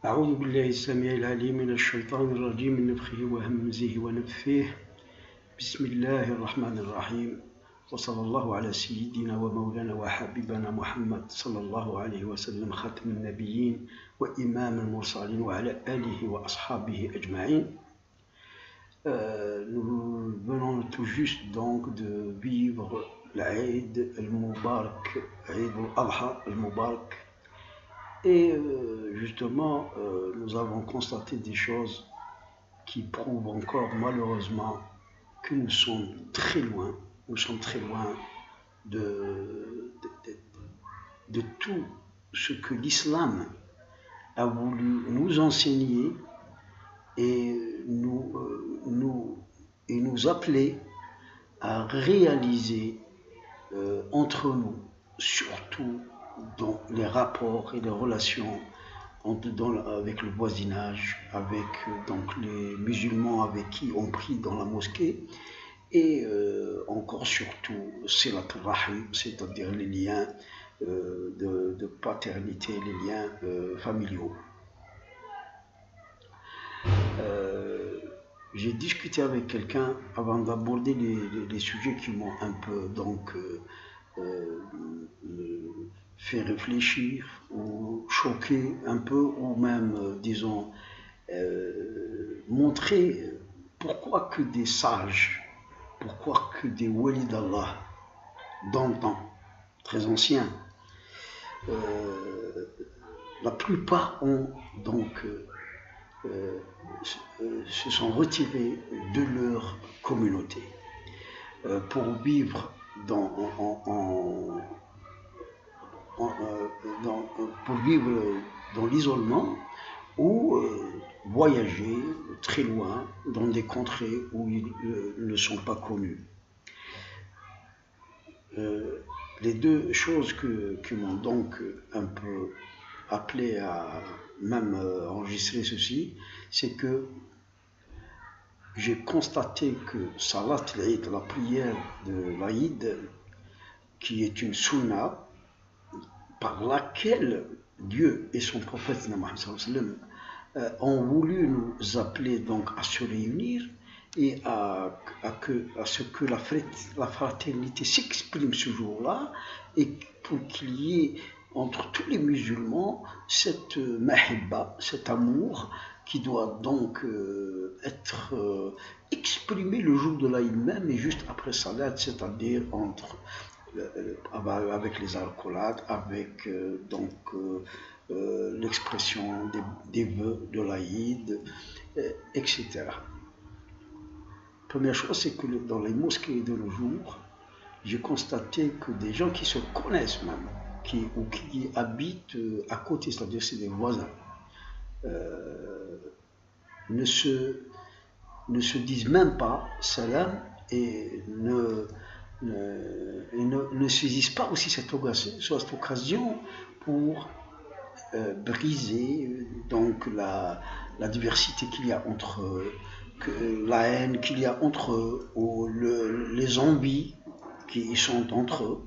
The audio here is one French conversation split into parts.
أعوذ بالله السميع العليم من الشيطان الرجيم من نفخه وهمزه ونفثه. بسم الله الرحمن الرحيم، وصلى الله على سيدنا ومولانا وحبيبنا محمد صلى الله عليه وسلم، خاتم النبيين وإمام المرسلين، وعلى آله وأصحابه أجمعين. Nous venons tout juste donc de vivre l'Aïd al-Mubarak, Aïd al-Adha al-Mubarak. Et justement, nous avons constaté des choses qui prouvent encore malheureusement que nous sommes très loin de tout ce que l'islam a voulu nous enseigner et nous appeler à réaliser entre nous, surtout dans les rapports et les relations avec le voisinage, avec donc les musulmans avec qui on prie dans la mosquée, et encore surtout silat rahim, c'est-à-dire les liens de paternité, les liens familiaux. J'ai discuté avec quelqu'un avant d'aborder les sujets qui m'ont un peu donc fait réfléchir ou choquer un peu, ou même disons montrer pourquoi que des sages, pourquoi que des walis d'Allah d'antan, très anciens, la plupart ont donc se sont retirés de leur communauté pour vivre pour vivre dans l'isolement, ou voyager très loin dans des contrées où ils ne sont pas connus. Les deux choses qui m'ont donc un peu appelé à même enregistrer ceci, c'est que j'ai constaté que Salat l'Aïd, la prière de l'Aïd, qui est une sunna par laquelle Dieu et son prophète Mohammed sallallahu alayhi wa sallam ont voulu nous appeler donc à se réunir et à ce que la fraternité s'exprime ce jour-là, et pour qu'il y ait entre tous les musulmans cette mahibba, cet amour qui doit donc être exprimé le jour de l'Aïd même et juste après Salat, c'est-à-dire avec les alcoolades, avec l'expression des vœux de l'Aïd, etc. Première chose, c'est que dans les mosquées de nos jours, j'ai constaté que des gens qui se connaissent même, qui habitent à côté, c'est-à-dire c'est des voisins, ne se disent même pas salam et ne saisissent pas aussi cette occasion pour briser donc la diversité qu'il y a entre eux, la haine qu'il y a entre eux, ou les envies qui sont entre eux.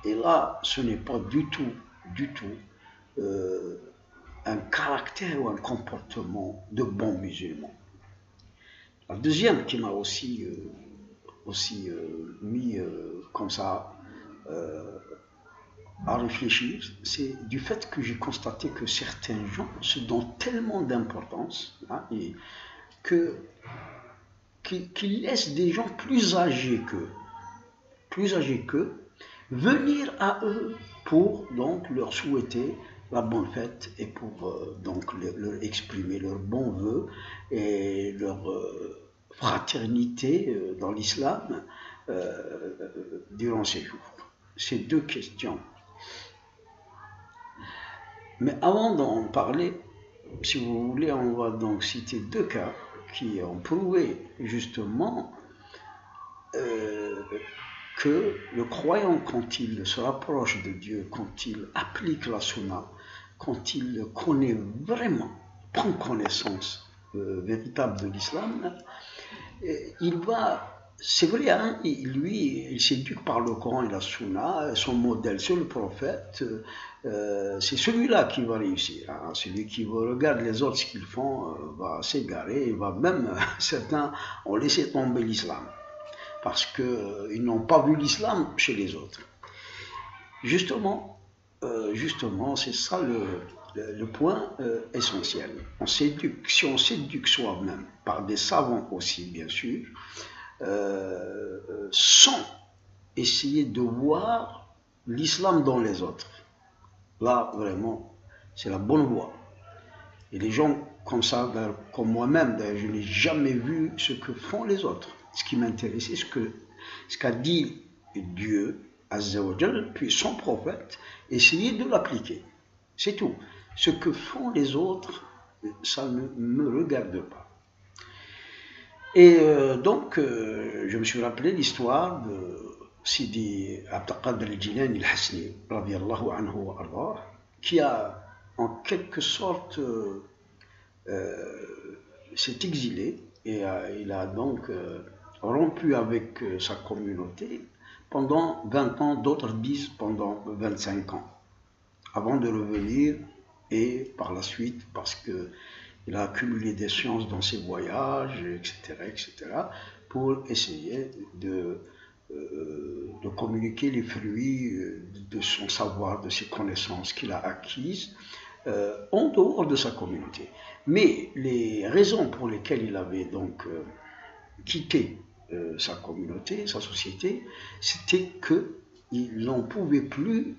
Et là, ce n'est pas du tout un caractère ou un comportement de bon musulman. La deuxième qui m'a aussi mis comme ça à réfléchir, c'est du fait que j'ai constaté que certains gens se donnent tellement d'importance, hein, qu'ils laissent des gens plus âgés qu'eux venir à eux pour donc leur souhaiter la bonne fête et pour donc leur exprimer leurs bons vœux et leur fraternité dans l'islam durant ces jours. Ces deux questions. Mais avant d'en parler, si vous voulez, on va donc citer deux cas qui ont prouvé justement que le croyant, quand il se rapproche de Dieu, quand il applique la sunna, quand il connaît vraiment, prend connaissance véritable de l'islam, il va c'est vrai, hein, lui, il s'éduque par le Coran et la Sunna, son modèle, c'est le prophète. C'est celui-là qui va réussir. Hein. Celui qui regarde les autres ce qu'ils font va s'égarer, va même, certains ont laissé tomber l'islam, parce qu'ils n'ont pas vu l'islam chez les autres. Justement, c'est ça le point essentiel. Si on s'éduque soi-même, par des savants aussi, bien sûr, sans essayer de voir l'islam dans les autres. Là, vraiment, c'est la bonne voie. Et les gens comme ça, comme moi-même, je n'ai jamais vu ce que font les autres. Ce qui m'intéresse, c'est ce qu'a dit Dieu, Azza wa Jal, puis son prophète, essayer de l'appliquer. C'est tout. Ce que font les autres, ça ne me regarde pas. Et donc, je me suis rappelé l'histoire de Sidi Abd al-Qadir al-Jilani al-Hasni, radiyallahu anhu wa ardah, qui a en quelque sorte s'est exilé et il a donc rompu avec sa communauté pendant 20 ans, d'autres disent pendant 25 ans, avant de revenir et par la suite, parce qu'il a accumulé des sciences dans ses voyages, etc., pour essayer de communiquer les fruits de son savoir, de ses connaissances qu'il a acquises en dehors de sa communauté. Mais les raisons pour lesquelles il avait donc quitté sa communauté, sa société, c'était qu'il n'en pouvait plus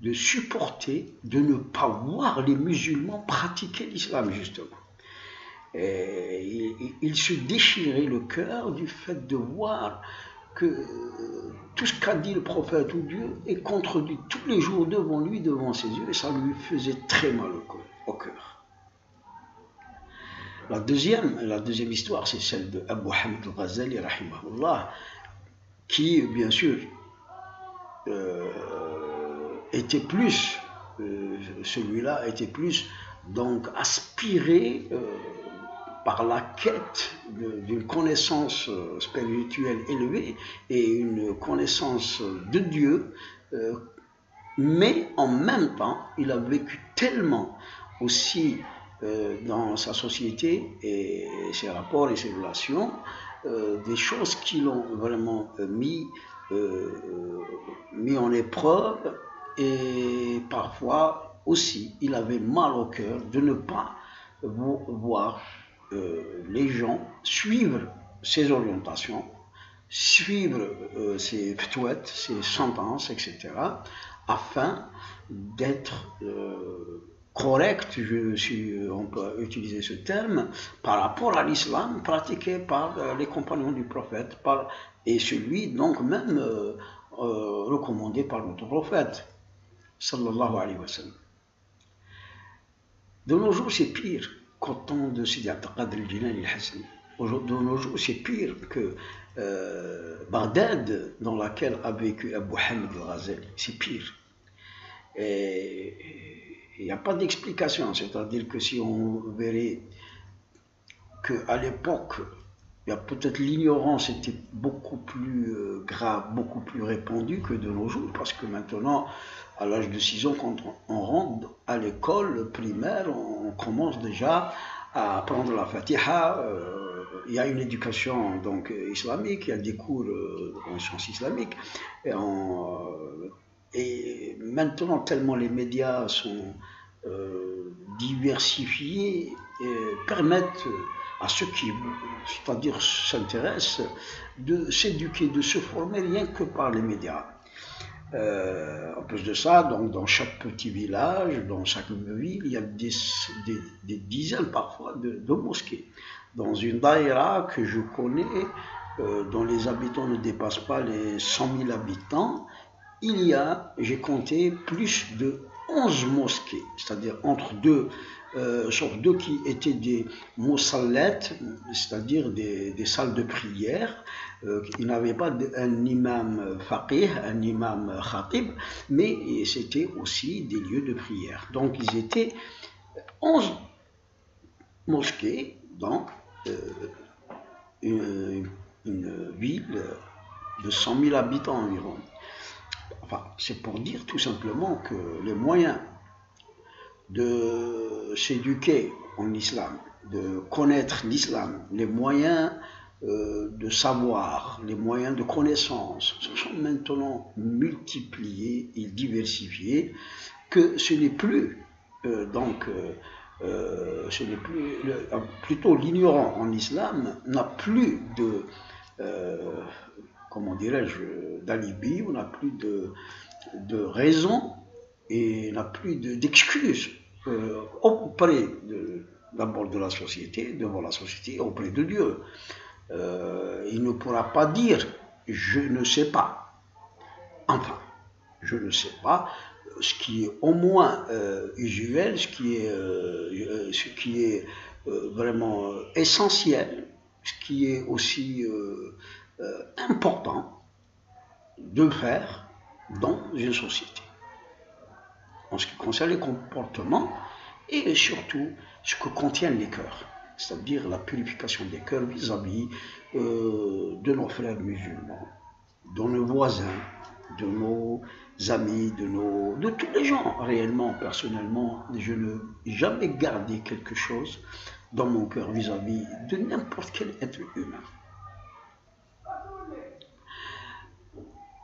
de supporter de ne pas voir les musulmans pratiquer l'islam, justement. Et il se déchirait le cœur du fait de voir que tout ce qu'a dit le prophète ou Dieu est contredit tous les jours devant lui, devant ses yeux, et ça lui faisait très mal au cœur. La deuxième histoire, c'est celle de Abu Hamid al-Ghazali, rahimahullah, qui, bien sûr, était plus, celui-là était plus donc aspiré par la quête d'une connaissance spirituelle élevée et une connaissance de Dieu, mais en même temps, il a vécu tellement aussi dans sa société et ses rapports et ses relations, des choses qui l'ont vraiment mis en épreuve, et parfois aussi il avait mal au cœur de ne pas voir les gens suivre ses orientations, suivre ses fatwas, ses sentences, etc., afin d'être correct, on peut utiliser ce terme, par rapport à l'islam pratiqué par les compagnons du prophète, et celui donc même recommandé par notre prophète, sallallahu alayhi wa sallam. De nos jours, c'est pire qu'au temps de Sidi Abd al-Qadir al-Jilani al-Hasni. De nos jours, c'est pire que Bagdad, dans laquelle a vécu Abu Hamid al-Ghazali. C'est pire. Et il n'y a pas d'explication, c'est-à-dire que si on verrait qu'à l'époque, il y a peut-être l'ignorance était beaucoup plus grave, beaucoup plus répandue que de nos jours, parce que maintenant, à l'âge de 6 ans, quand on rentre à l'école primaire, on commence déjà à apprendre la Fatiha. Il y a une éducation donc islamique, il y a des cours en sciences islamiques, et maintenant, tellement les médias sont diversifiés, permettent à ceux qui, c'est-à-dire s'intéressent, de s'éduquer, de se former rien que par les médias. En plus de ça, donc, dans chaque petit village, dans chaque ville, il y a des dizaines parfois de mosquées. Dans une daïra que je connais, dont les habitants ne dépassent pas les 100 000 habitants, il y a, j'ai compté, plus de 11 mosquées, c'est-à-dire entre deux, sauf deux qui étaient des moussallettes, c'est-à-dire des salles de prière. Il n'avait pas un imam faqih, un imam khatib, mais c'était aussi des lieux de prière. Donc ils étaient 11 mosquées, donc une ville de 100 000 habitants environ. Enfin, c'est pour dire tout simplement que les moyens de s'éduquer en islam, de connaître l'islam, les moyens de savoir, les moyens de connaissance se sont maintenant multipliés et diversifiés, que ce n'est plus ce n'est plus plutôt l'ignorant en islam n'a plus de comment dirais-je d'alibi, on n'a plus de raison et n'a plus d'excuses auprès d'abord de la société, devant la société, auprès de Dieu. Il ne pourra pas dire je ne sais pas. Enfin, je ne sais pas, ce qui est au moins usuel, ce qui est vraiment essentiel, ce qui est aussi important de faire dans une société. En ce qui concerne les comportements et surtout ce que contiennent les cœurs, c'est-à-dire la purification des cœurs vis-à-vis de nos frères musulmans, de nos voisins, de nos amis, de tous les gens. Réellement, personnellement, je n'ai jamais gardé quelque chose dans mon cœur vis-à-vis de n'importe quel être humain.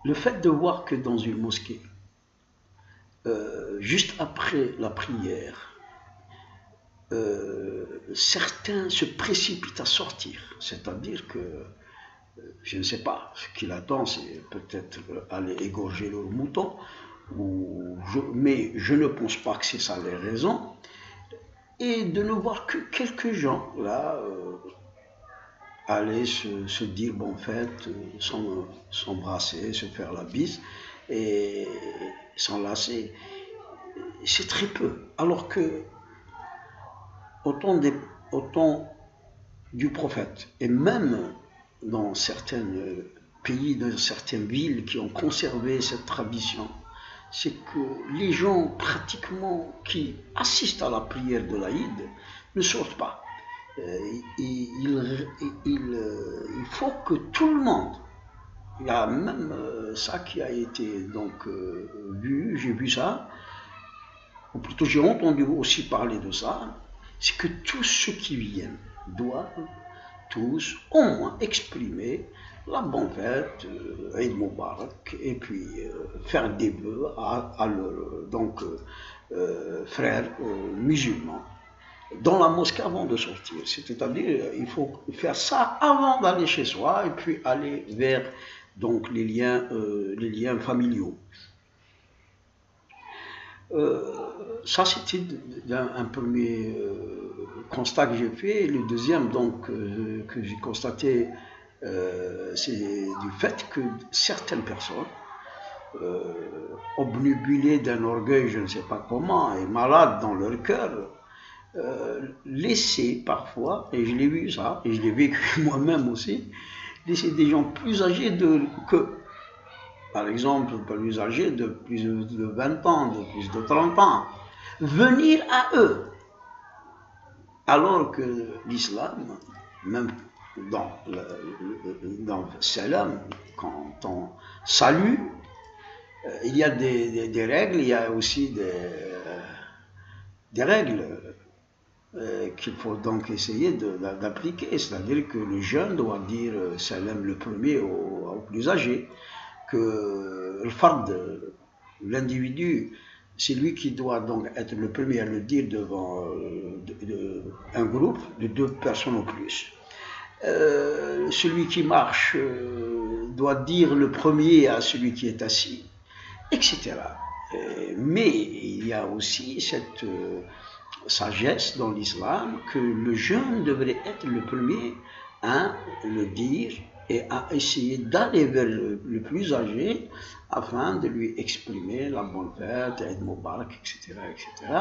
Le fait de voir que dans une mosquée, juste après la prière, certains se précipitent à sortir, c'est-à-dire que je ne sais pas, ce qu'il attend, c'est peut-être aller égorger leurs moutons, mais je ne pense pas que c'est ça les raisons, et de ne voir que quelques gens là aller se dire bonne fête, s'embrasser, se faire la bise et s'enlacer. C'est très peu, alors que au temps du prophète, et même dans certains pays, dans certaines villes qui ont conservé cette tradition, c'est que les gens pratiquement qui assistent à la prière de l'Aïd ne sortent pas. Il faut que tout le monde, il y a même ça qui a été donc vu, j'ai vu ça, ou plutôt j'ai entendu aussi parler de ça, c'est que tous ceux qui viennent doivent tous au moins exprimer la bonne fête, Eid Mubarak, et puis faire des vœux à leurs frères musulmans dans la mosquée avant de sortir. C'est-à-dire il faut faire ça avant d'aller chez soi et puis aller vers donc les liens familiaux. Ça c'était un premier constat que j'ai fait. Le deuxième donc que j'ai constaté, c'est du fait que certaines personnes obnubilées d'un orgueil, je ne sais pas comment, et malades dans leur cœur, laisser parfois, et je l'ai vu ça, et je l'ai vécu moi-même aussi, laisser des gens plus âgés par exemple, plus âgés de plus de 20 ans, de plus de 30 ans, venir à eux. Alors que l'islam, même dans Salam, quand on salue, il y a des règles, il y a aussi des règles qu'il faut donc essayer d'appliquer. C'est-à-dire que le jeune doit dire Salam le premier au plus âgé, que le fard, l'individu, c'est lui qui doit donc être le premier à le dire devant un groupe de 2 personnes au plus. Celui qui marche doit dire le premier à celui qui est assis, etc. Mais il y a aussi cette sagesse dans l'islam que le jeune devrait être le premier à le dire et à essayer d'aller vers le plus âgé afin de lui exprimer la bonne fête, Eid Mubarak, etc., etc.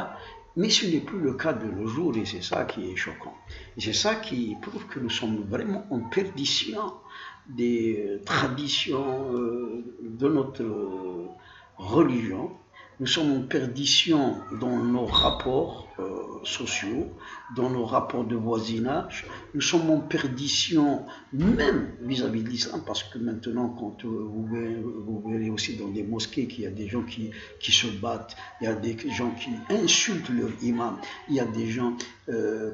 Mais ce n'est plus le cas de nos jours et c'est ça qui est choquant. Et c'est ça qui prouve que nous sommes vraiment en perdition des traditions de notre religion, Nous sommes en perdition dans nos rapports sociaux, dans nos rapports de voisinage. Nous sommes en perdition même vis-à-vis de l'islam, parce que maintenant, quand vous verrez aussi dans des mosquées qu'il y a des gens qui se battent, il y a des gens qui insultent leur imam, il y a des gens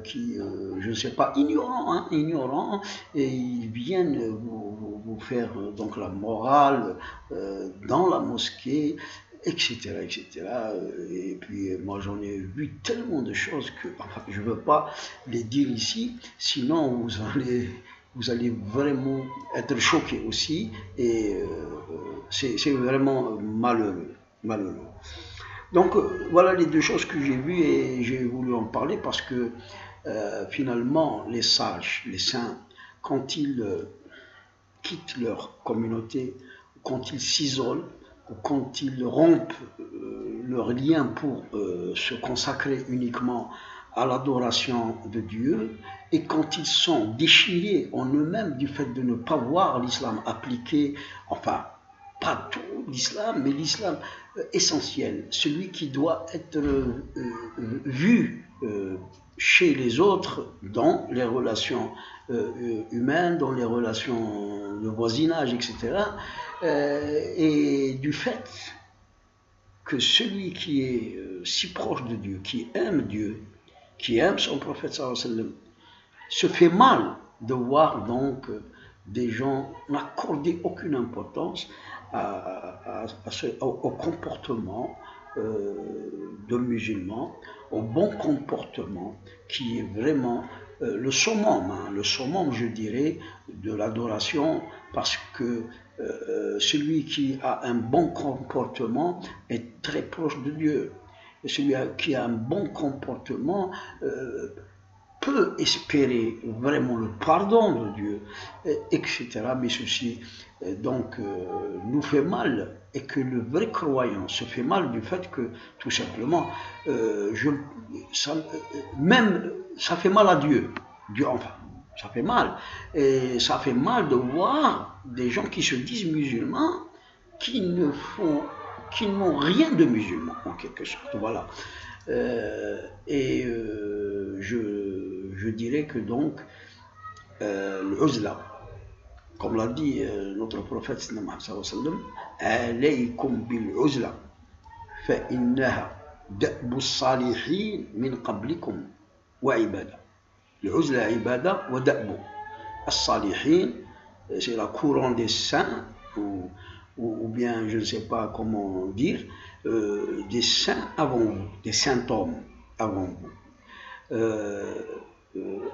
qui, je ne sais pas, ignorants, et ils viennent vous faire donc la morale dans la mosquée, etc., etc. Et puis moi j'en ai vu tellement de choses que enfin, je ne veux pas les dire ici, sinon vous allez vraiment être choqués aussi, et c'est vraiment malheureux. Donc voilà les deux choses que j'ai vues, et j'ai voulu en parler parce que finalement les sages, les saints, quand ils quittent leur communauté, quand ils s'isolent, ou quand ils rompent leur lien pour se consacrer uniquement à l'adoration de Dieu, et quand ils sont déchirés en eux-mêmes du fait de ne pas voir l'islam appliqué, enfin, pas tout l'islam, mais l'islam essentiel, celui qui doit être vu chez les autres dans les relations humaines, dans les relations de voisinage, etc. Et du fait que celui qui est si proche de Dieu, qui aime son prophète sallallahu alayhi wa sallam, se fait mal de voir donc des gens n'accorder aucune importance au comportement de musulmans, au bon comportement qui est vraiment le summum, je dirais, de l'adoration, parce que celui qui a un bon comportement est très proche de Dieu. Et celui qui a un bon comportement peut espérer vraiment le pardon de Dieu, etc. Mais ceci donc nous fait mal, et que le vrai croyant se fait mal du fait que tout simplement ça fait mal à Dieu, enfin ça fait mal, et ça fait mal de voir des gens qui se disent musulmans qui n'ont rien de musulman en quelque sorte, voilà. Je dirais que donc l'uzla, comme l'a dit notre prophète sallallahu alayhi wa sallam, alaykum bil uzla fa innaha da'bu salihin min qablikum wa ibada. L'uzla ibada wa da'bu as-salihin, c'est la couronne des saints, ou bien je ne sais pas comment dire, des saints avant vous, des saints hommes avant vous.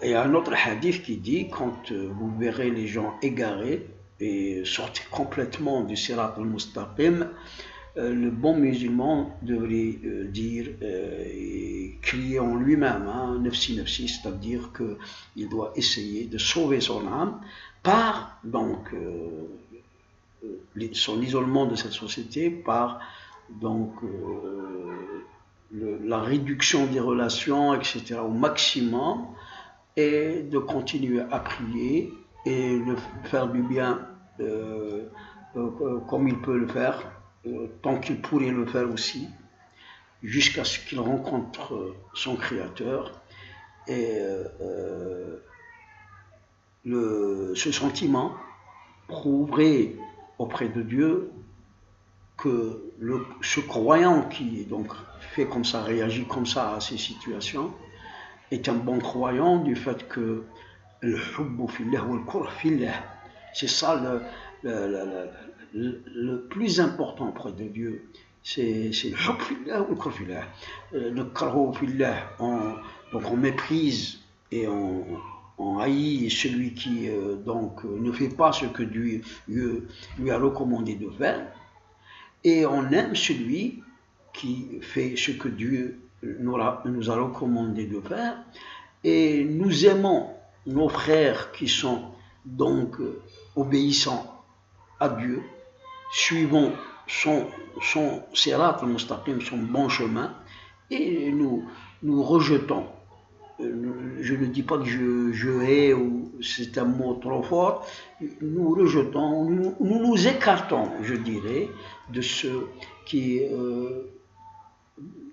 Et il y a un autre hadith qui dit, quand vous verrez les gens égarés et sortir complètement du sirat al-mustaqim, le bon musulman devrait dire et crier en lui-même, nafsi nafsi, c'est-à-dire qu'il doit essayer de sauver son âme par donc son isolement de cette société, par donc la réduction des relations, etc. au maximum, et de continuer à prier et de faire du bien comme il peut le faire, tant qu'il pourrait le faire aussi, jusqu'à ce qu'il rencontre son Créateur. Et ce sentiment prouverait auprès de Dieu que ce croyant qui donc fait comme ça, réagit comme ça à ces situations, est un bon croyant, du fait que le hubbu fillah ou le kurh fillah, c'est ça le plus important auprès de Dieu, c'est le hubbu fillah ou le kurh fillah. Le karhu fillah, donc on méprise et on haït celui qui donc ne fait pas ce que Dieu lui a recommandé de faire, et on aime celui qui fait ce que Dieu nous a recommandé de faire, et nous aimons nos frères qui sont donc obéissants à Dieu, suivons son sirat al-mustaqim, son bon chemin, et nous rejetons. Je ne dis pas que je hais, ou c'est un mot trop fort, nous rejetons, nous écartons, je dirais, de ceux qui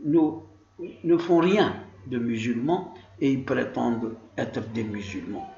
ne font rien de musulmans et ils prétendent être des musulmans.